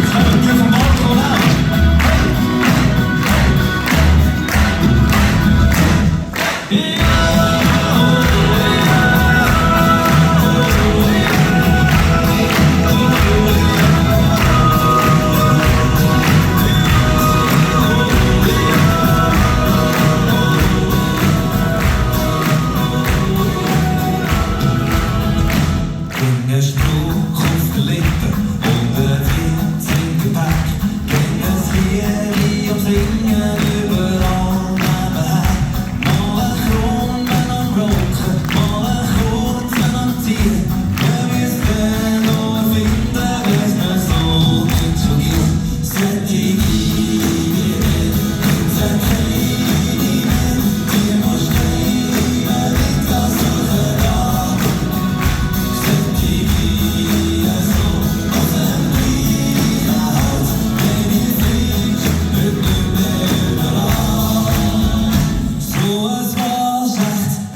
kommen dir vom Balkon auch. Der Spruch auf der Lippe und der Witz im Gepäck. Ging es hier wie am Singen überall nebenher. Mal ein Kron am Rocken, mal ein Kurzen am Ziehen. Wir müssen noch finden, wie es mir so nicht schon gibt. Sollte ich gehen, sollte ich gehen, die muss schreiben, nicht das suchen da.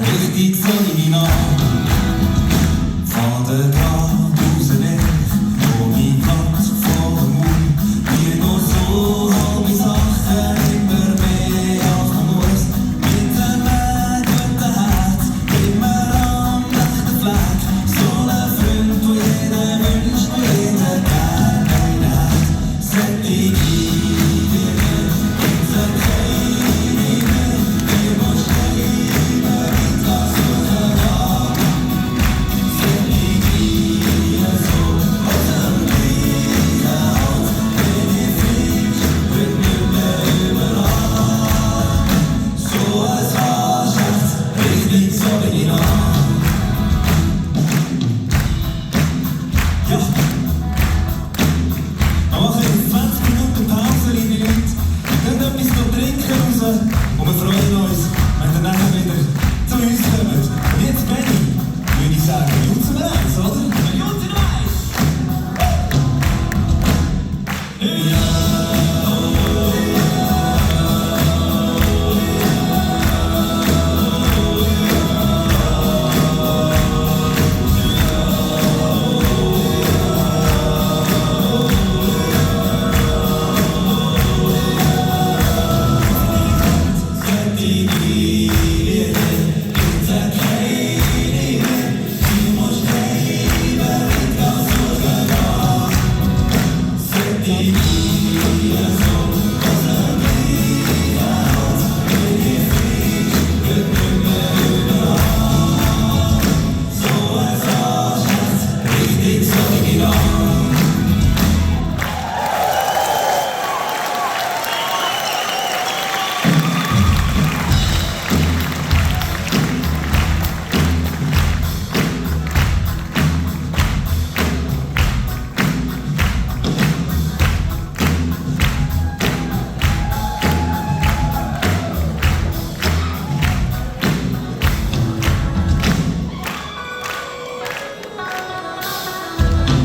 Richtig so wie noch.